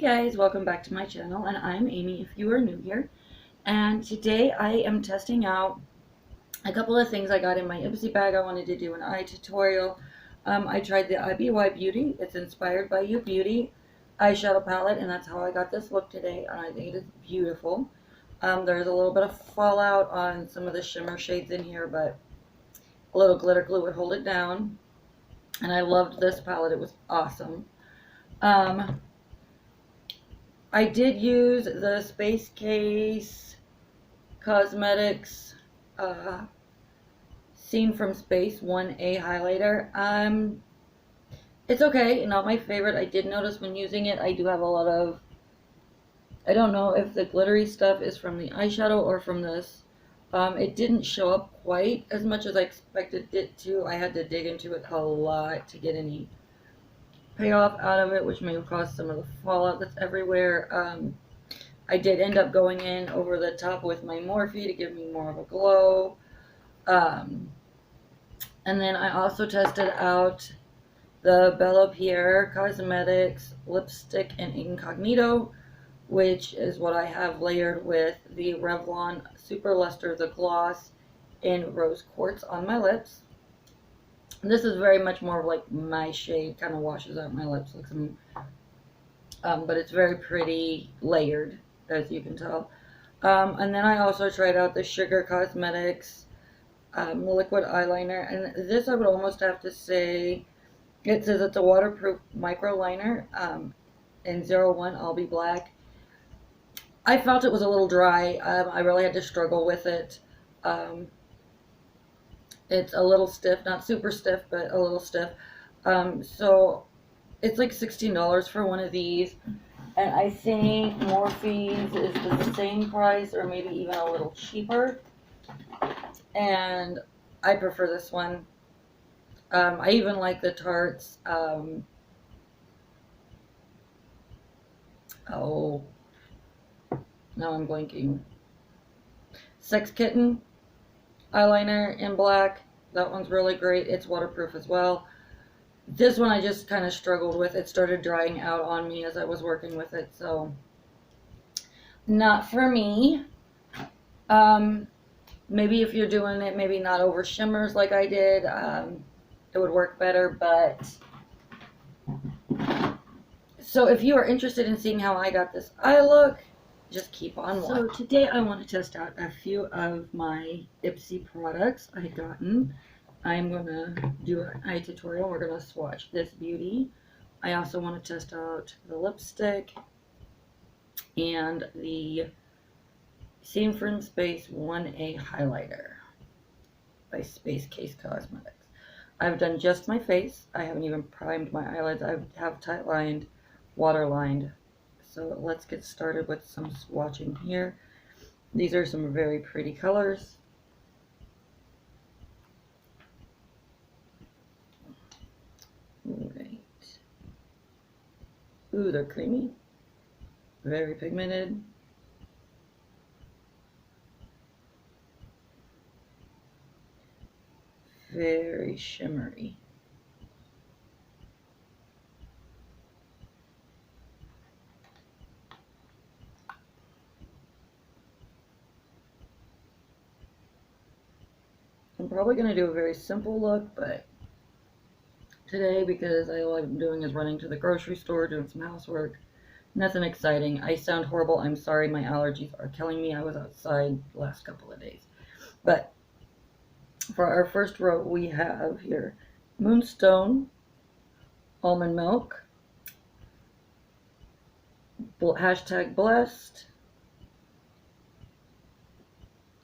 guys, welcome back to my channel, and I'm Amy if you are new here. And today I am testing out a couple of things I got in my Ipsy bag. I wanted to do an eye tutorial. I tried the IBY Beauty. It's inspired by You Beauty eyeshadow palette, and that's how I got this look today, and I think it's beautiful. There's a little bit of fallout on some of the shimmer shades in here, but a little glitter glue would hold it down. And I loved this palette. It was awesome. I did use the Space Case Cosmetics Scene from Space 1A highlighter. It's okay, not my favorite. I did notice when using it, I do have a lot of, I don't know if the glittery stuff is from the eyeshadow or from this. It didn't show up quite as much as I expected it to. I had to dig into it a lot to get any payoff out of it, which may have caused some of the fallout that's everywhere. I did end up going in over the top with my Morphe to give me more of a glow. And then I also tested out the Bella Pierre Cosmetics Lipstick in Incognito, which is what I have layered with the Revlon Super Luster the Gloss in Rose Quartz on my lips. This is very much more of like my shade, kind of washes out my lips, but it's very pretty layered, as you can tell. And then I also tried out the Sugar Cosmetics liquid eyeliner, and this I would almost have to say, it says it's a waterproof micro liner in 01 I'll Be Black. I felt it was a little dry. I really had to struggle with it. It's a little stiff, not super stiff, but a little stiff. So it's like $16 for one of these. And I think Morphe's is the same price or maybe even a little cheaper. And I prefer this one. I even like the Tarte's, oh, now I'm blanking. Sex Kitten eyeliner in black. That one's really great. It's waterproof as well. This one I just kind of struggled with. It started drying out on me as I was working with it, so not for me. Maybe if you're doing it, maybe not over shimmers like I did, it would work better. But so if you are interested in seeing how I got this eye look, just keep on watching. So today I want to test out a few of my Ipsy products I had gotten. I'm going to do an eye tutorial. We're going to swatch this beauty. I also want to test out the lipstick and the Scene from Space 1A highlighter by Space Case Cosmetics. I've done just my face. I haven't even primed my eyelids. I have tight lined, water lined. So let's get started with some swatching here. These are some very pretty colors. Right. Ooh, they're creamy. Very pigmented. Very shimmery. I'm probably going to do a very simple look, but today, because all I'm doing is running to the grocery store, doing some housework, nothing exciting. I sound horrible. I'm sorry. My allergies are killing me. I was outside the last couple of days. But for our first row, we have here Moonstone, Almond Milk, hashtag Blessed,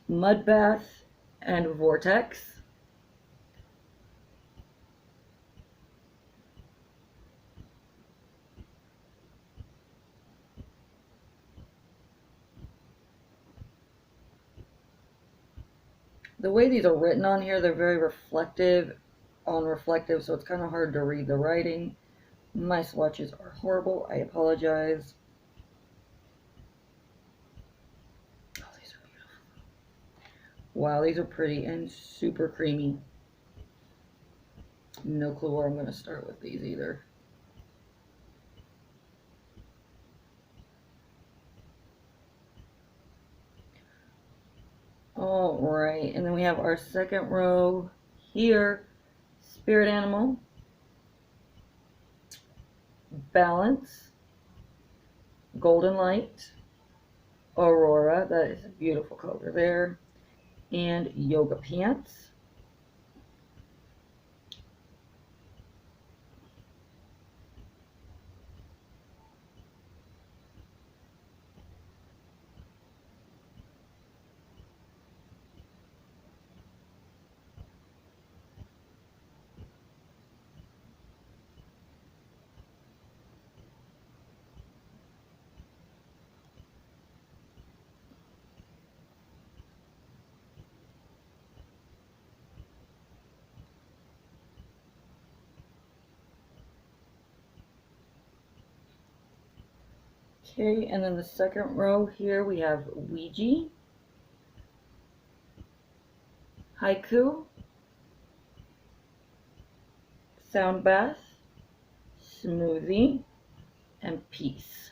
Mud Bath, and Vortex. The way these are written on here, they're very reflective on reflective, so it's kind of hard to read the writing. My swatches are horrible. I apologize. Oh, these are beautiful. Wow, these are pretty and super creamy. No clue where I'm going to start with these either. All right, and then we have our second row here, Spirit Animal, Balance, Golden Light, Aurora, that is a beautiful color there, and Yoga Pants. Okay, and then the second row here we have Ouija, Haiku, Sound Bath, Smoothie, and Peace.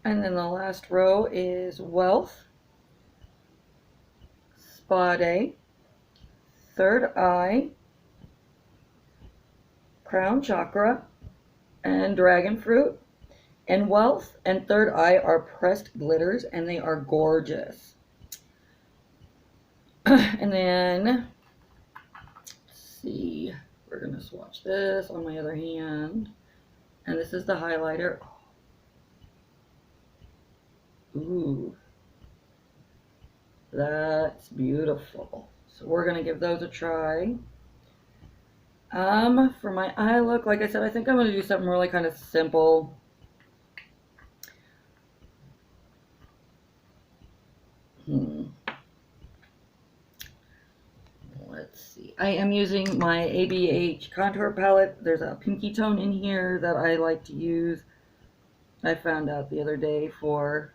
And then the last row is Wealth, Spa Day, Third Eye, Crown Chakra, and Dragon Fruit. And Wealth and Third Eye are pressed glitters, and they are gorgeous. And then, let's see, we're going to swatch this on my other hand. And this is the highlighter. Ooh, that's beautiful. So we're going to give those a try. For my eye look, like I said, I think I'm going to do something really kind of simple. Let's see. I am using my ABH contour palette. There's a pinky tone in here that I like to use. I found out the other day for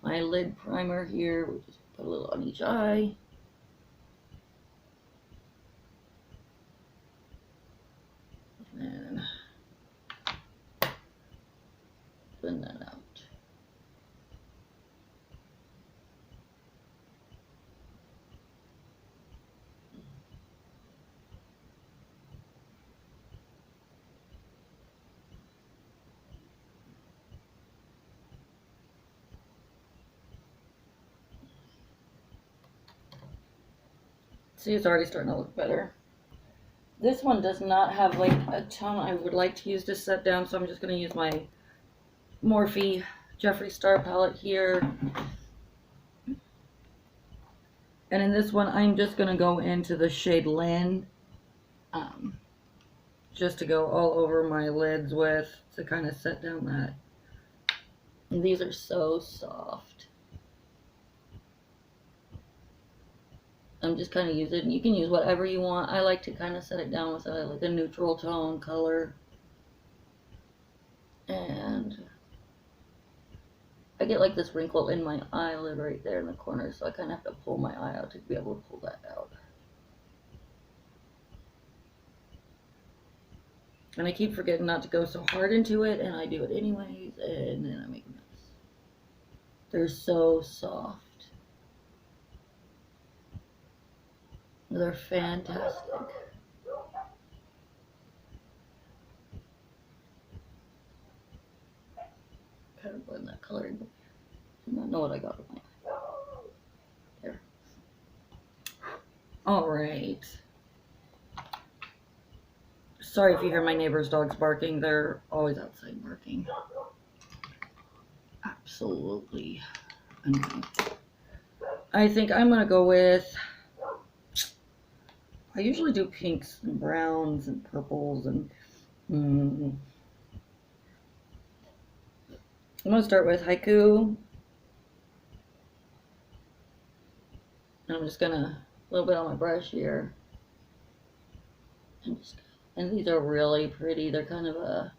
my lid primer here. We'll just put a little on each eye. And blend that out. See, it's already starting to look better. This one does not have like a tone I would like to use to set down, so I'm just going to use my Morphe Jeffree Star palette here. And in this one, I'm just going to go into the shade Lynn, just to go all over my lids with, to kind of set down that. And these are so soft. I'm just kind of using, you can use whatever you want. I like to kind of set it down with like a neutral tone color. And I get like this wrinkle in my eyelid right there in the corner, so I kind of have to pull my eye out to be able to pull that out. And I keep forgetting not to go so hard into it, and I do it anyways, and then I make a mess. They're so soft. They're fantastic. Kind of blend that color in. I don't know what I got with my eye. There. All right. Sorry if you hear my neighbor's dogs barking. They're always outside barking. Absolutely annoying. I think I'm going to go with I usually do pinks and browns and purples and I'm going to start with Haiku. And I'm just going to, a little bit on my brush here. And these are really pretty. They're kind of a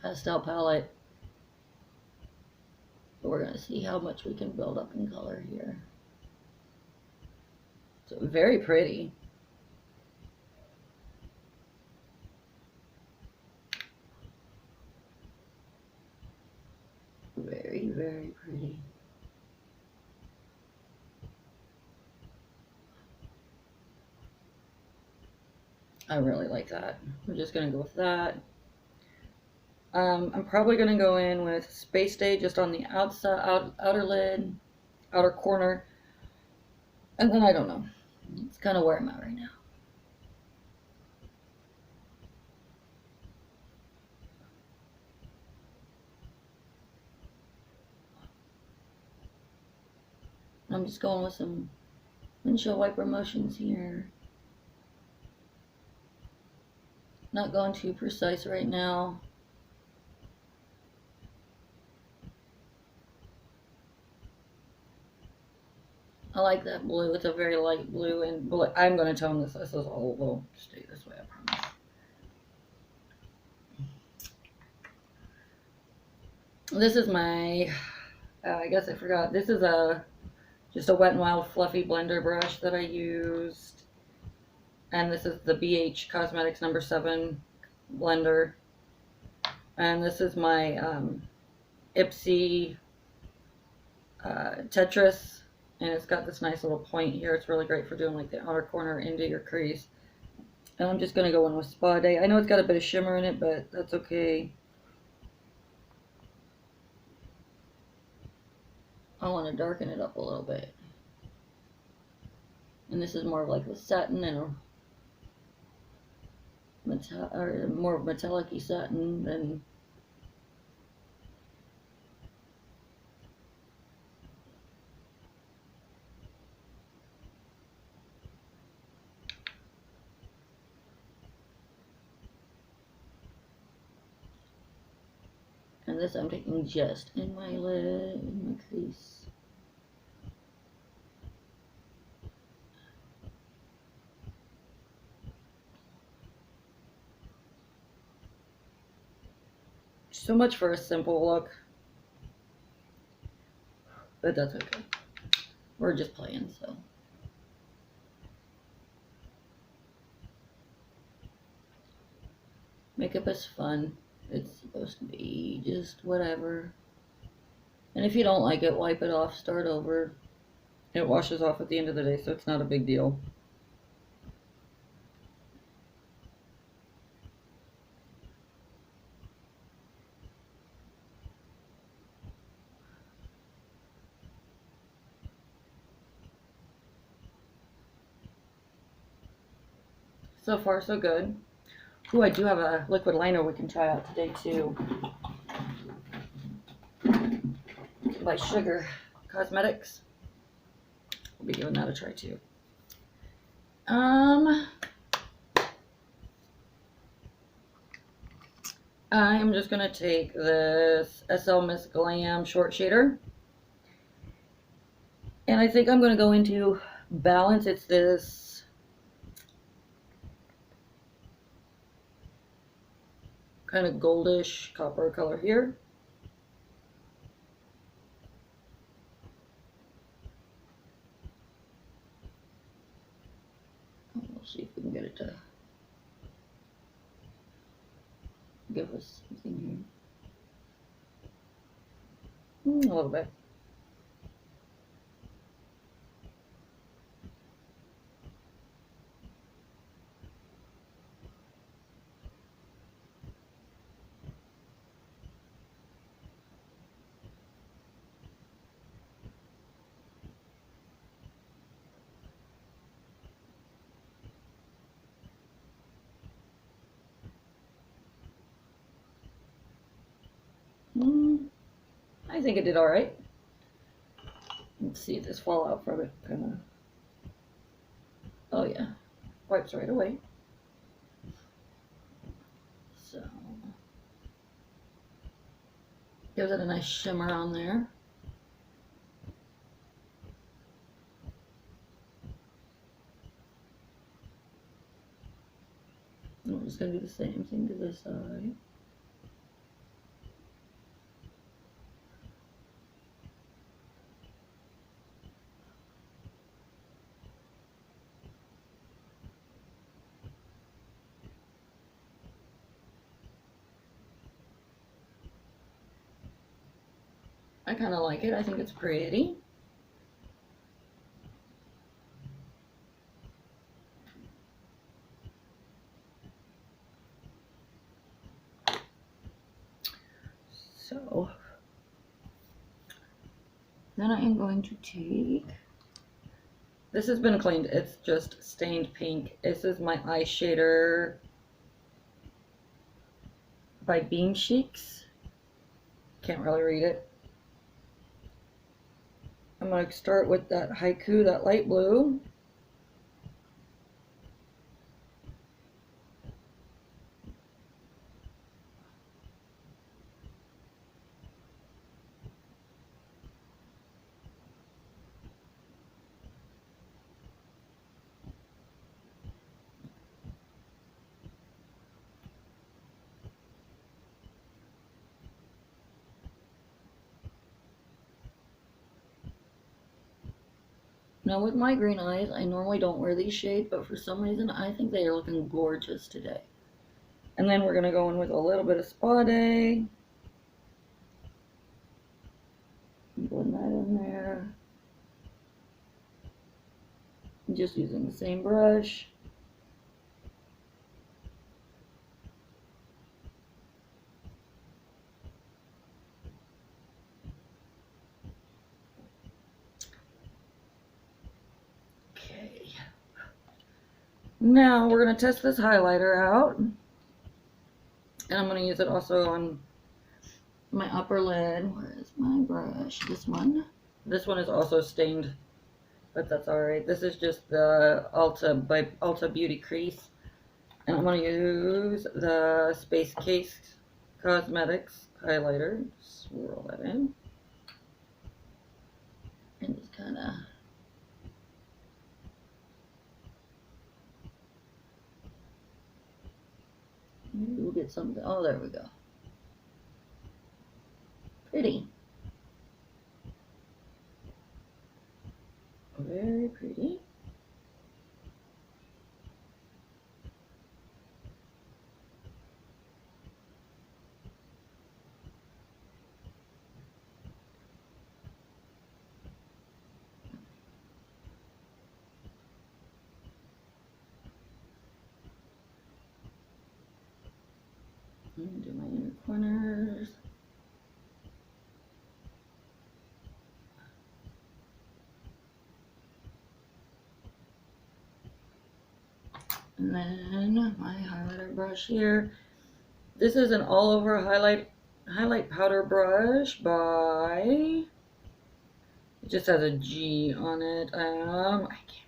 pastel palette. But we're going to see how much we can build up in color here. So very pretty. Very, very pretty. I really like that. We're just going to go with that. I'm probably going to go in with Space Day just on the outer lid, outer corner. And then I don't know. It's kind of where I'm at right now. I'm just going with some windshield wiper motions here. Not going too precise right now. I like that blue. It's a very light blue, and I'm going to tone this. This is all will stay this way, I promise. This is my, I guess I forgot. This is just a Wet n Wild fluffy blender brush that I used. And this is the BH Cosmetics number 7 blender. And this is my Ipsy Tetris. And it's got this nice little point here. It's really great for doing like the outer corner into your crease. And I'm just going to go in with Spa Day. I know it's got a bit of shimmer in it, but that's okay. I want to darken it up a little bit. And this is more of like the satin and more metallic-y satin than and this I'm taking just in my lid, in my crease. So much for a simple look, but that's okay. We're just playing, so. Makeup is fun. It's supposed to be just whatever. And if you don't like it, wipe it off, start over. It washes off at the end of the day, so it's not a big deal. So far, so good. Ooh, I do have a liquid liner we can try out today, too. By Sugar Cosmetics. We'll be giving that a try, too. I'm just going to take this SL Miss Glam Short Shader. And I think I'm going to go into Balance. It's this kind of goldish copper color here. We'll see if we can get it to give us something here. A little bit. I think it did all right. Let's see if this fallout from it kind of. Oh yeah, wipes right away. So, gives it a nice shimmer on there. And I'm just going to do the same thing to this side. I kind of like it. I think it's pretty. So, then I am going to take, this has been cleaned, it's just stained pink. This is my eye shader by Beam Cheeks. Can't really read it. I'm going to start with that Haiku, that light blue. Now with my green eyes, I normally don't wear these shades, but for some reason I think they are looking gorgeous today. And then we're going to go in with a little bit of Spa Day. Blend that in there. Just using the same brush. Okay. Now we're going to test this highlighter out. And I'm going to use it also on my upper lid. Where is my brush? This one. This one is also stained, but that's alright. This is just the Ulta by Ulta Beauty Crease. And I'm going to use the Space Case Cosmetics highlighter. Swirl that in. And just kind of maybe we'll get something. Oh, there we go. Pretty. Very pretty. And do my inner corners. And then my highlighter brush here. This is an all over highlight powder brush by, it just has a G on it. I can't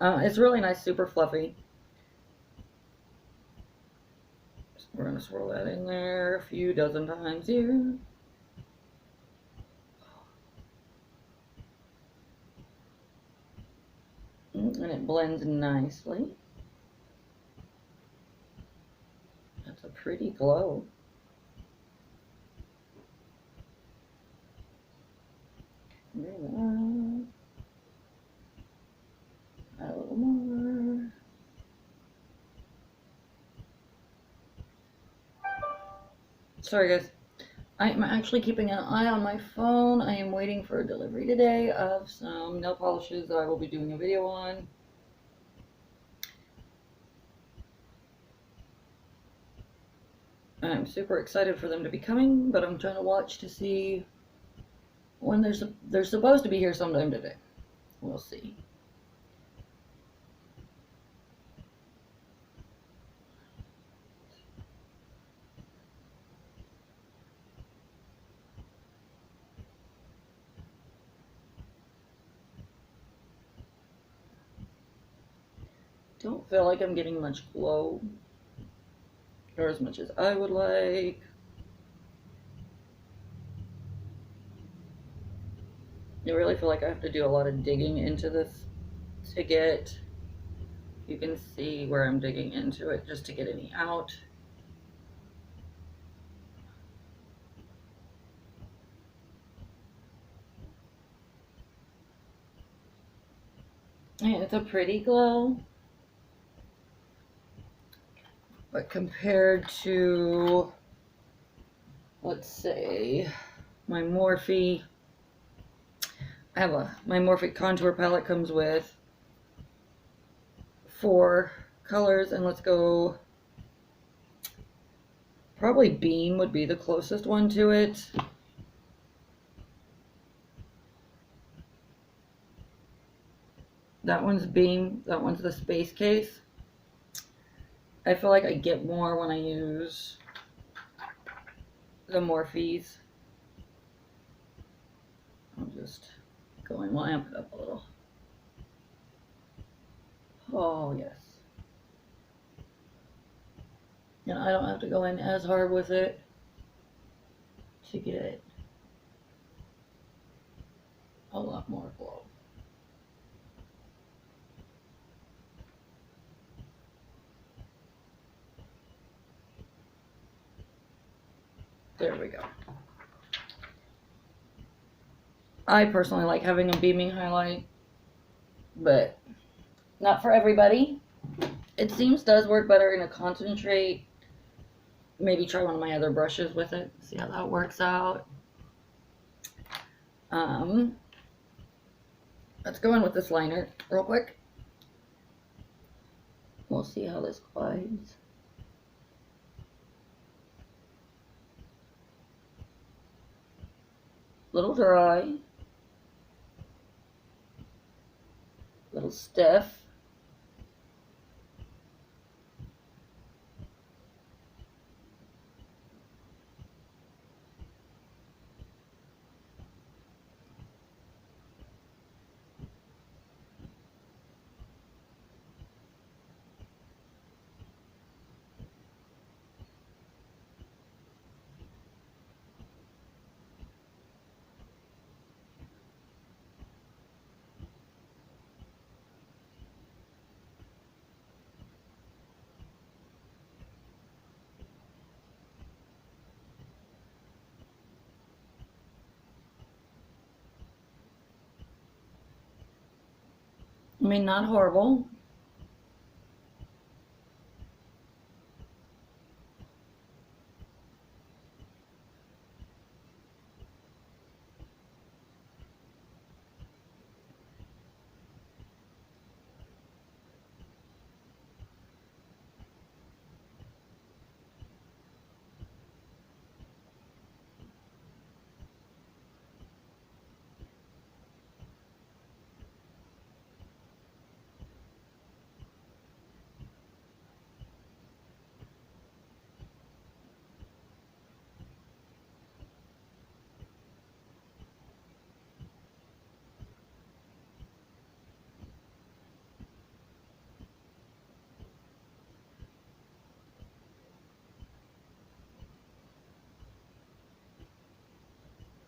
remember. It's really nice, super fluffy. So we're gonna swirl that in there a few dozen times here. And it blends nicely. That's a pretty glow. There we go. Add a little more. Sorry guys, I'm actually keeping an eye on my phone. I am waiting for a delivery today of some nail polishes that I will be doing a video on. I'm super excited for them to be coming, but I'm trying to watch to see when they're supposed to be here sometime today. We'll see. don't feel like I'm getting much glow, or as much as I would like. I really feel like I have to do a lot of digging into this to get, you can see where I'm digging into it just to get any out. And it's a pretty glow, but compared to, let's say, my Morphe, my Morphe contour palette comes with 4 colors, and let's go, probably Beam would be the closest one to it. That one's Beam, that one's the Space Case. I feel like I get more when I use the Morphes. I'm just going, we'll amp it up a little. Oh, yes. And I don't have to go in as hard with it to get a lot more glow. There we go. I personally like having a beaming highlight, but not for everybody. It seems does work better in a concentrate. Maybe try one of my other brushes with it. See how that works out. Let's go in with this liner real quick. We'll see how this glides. Little dry. Little stiff. I mean, not horrible.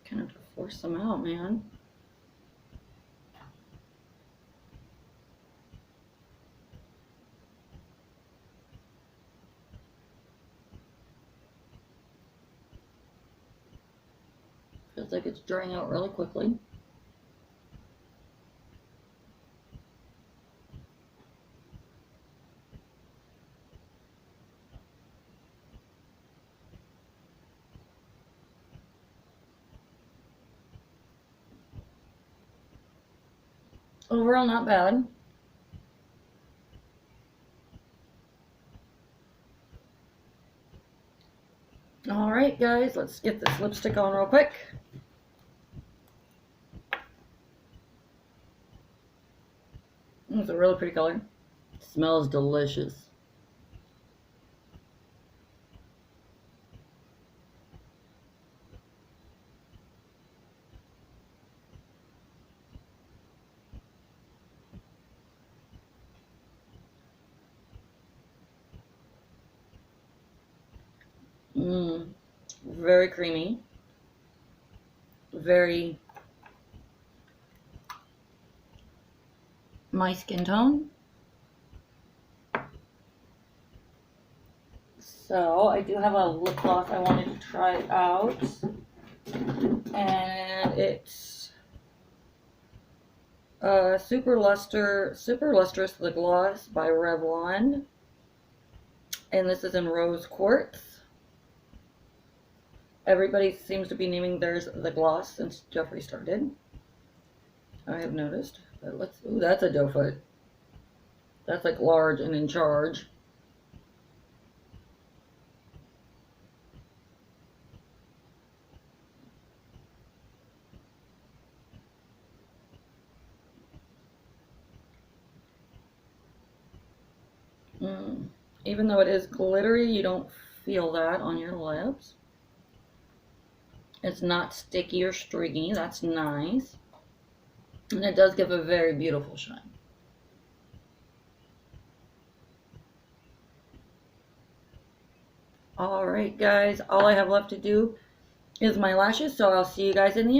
Kind of force them out, man. Feels like it's drying out really quickly. Overall, not bad. All right, guys, let's get this lipstick on real quick. It's a really pretty color. It smells delicious. Very creamy. Very my skin tone. So I do have a lip gloss I wanted to try out. And it's Super Lustrous the Gloss by Revlon. And this is in rose quartz. Everybody seems to be naming theirs the gloss since Jeffree started. I have noticed. But ooh, that's a doe foot. That's like large and in charge. Even though it is glittery, you don't feel that on your lips. It's not sticky or stringy. That's nice. And it does give a very beautiful shine. Alright guys, all I have left to do is my lashes, so I'll see you guys in the